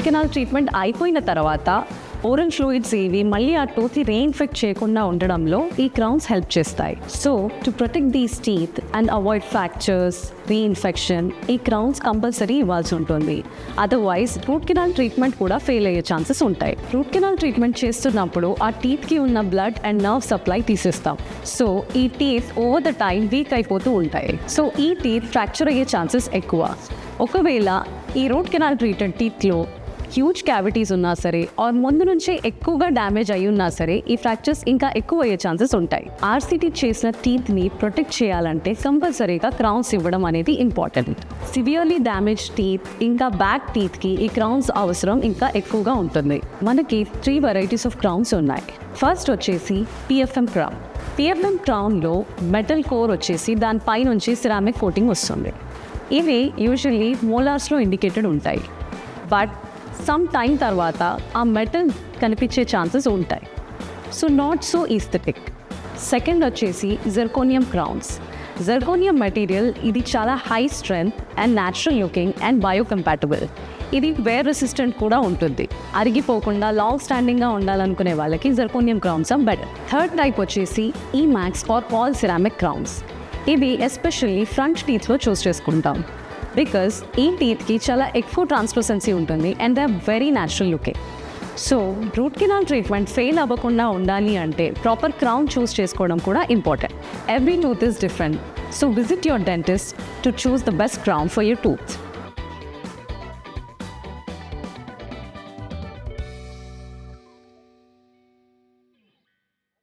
Canal treatment అయిపోయిన తర్వాత oral fluids ఏవి మళ్ళీ ఆ టూత్ని రీఇన్ఫెక్ట్ చేయకుండా ఉండడంలో ఈ క్రౌన్స్ హెల్ప్ చేస్తాయి. So to protect these teeth and avoid fractures, reinfection, ఈ క్రౌన్స్ కంపల్సరీ ఇవ్వాల్సి ఉంటుంది. అదర్వైజ్ రూట్ కెనాల్ ట్రీట్మెంట్ కూడా ఫెయిల్ అయ్యే ఛాన్సెస్ ఉంటాయి. రూట్ కెనాల్ ట్రీట్మెంట్ చేస్తున్నప్పుడు ఆ టీత్కి ఉన్న బ్లడ్ అండ్ నర్వ్ సప్లై తీసేస్తాం. సో ఈ teeth over the time week అయిపోతూ ఉంటాయి. సో ఈ టీత్ ఫ్రాక్చర్ అయ్యే ఛాన్సెస్ ఎక్కువ. ఒకవేళ ఈ రూట్ కెనాల్ ట్రీటెడ్ టీత్లో హ్యూజ్ క్యావిటీస్ ఉన్నా సరే ఆర్ ముందు నుంచే ఎక్కువగా డ్యామేజ్ అయి ఉన్నా సరే ఈ ఫ్రాక్చర్స్ ఇంకా ఎక్కువ అయ్యే ఛాన్సెస్ ఉంటాయి. ఆర్సీటీ చేసిన టీత్ని ప్రొటెక్ట్ చేయాలంటే కంపల్సరీగా క్రౌన్స్ ఇవ్వడం అనేది ఇంపార్టెంట్. సివియర్లీ డ్యామేజ్ టీత్ ఇంకా బ్యాక్ టీత్కి ఈ క్రౌన్స్ అవసరం ఇంకా ఎక్కువగా ఉంటుంది. మనకి 3 వెరైటీస్ ఆఫ్ క్రౌన్స్ ఉన్నాయి. ఫస్ట్ వచ్చేసి పిఎఫ్ఎం క్రౌన్. పిఎఫ్ఎం క్రౌన్లో మెటల్ కోర్ వచ్చేసి దానిపై నుంచి సిరామిక్ కోటింగ్ వస్తుంది. ఇవి యూజువల్లీ మోలార్స్లో ఇండికేటెడ్ ఉంటాయి. బట్ సమ్ టైం తర్వాత ఆ మెటల్ కనిపించే ఛాన్సెస్ ఉంటాయి. So not so aesthetic. Second వచ్చేసి జిర్కోనియం క్రౌన్స్. జిర్కోనియం మెటీరియల్ ఇది చాలా high strength and natural looking and biocompatible. ఇది వేర్ రెసిస్టెంట్ కూడా ఉంటుంది. అరిగిపోకుండా లాంగ్ స్టాండింగ్గా ఉండాలనుకునే వాళ్ళకి zirconium crowns are better. Third type వచ్చేసి ఈ max or all ceramic crowns. ఇవి ఎస్పెషల్లీ ఫ్రంట్ టీత్లో చూస్ చేసుకుంటాం. బికాస్ ఈ టీత్కి చాలా ఎక్కువ ట్రాన్స్లూసెన్సీ ఉంటుంది and they are very natural looking. So root canal treatment fail అవ్వకుండా ఉండాలి అంటే ప్రాపర్ క్రౌన్ చూస్ చేసుకోవడం కూడా important. Every tooth is different. So visit your dentist to choose the best crown for your tooth.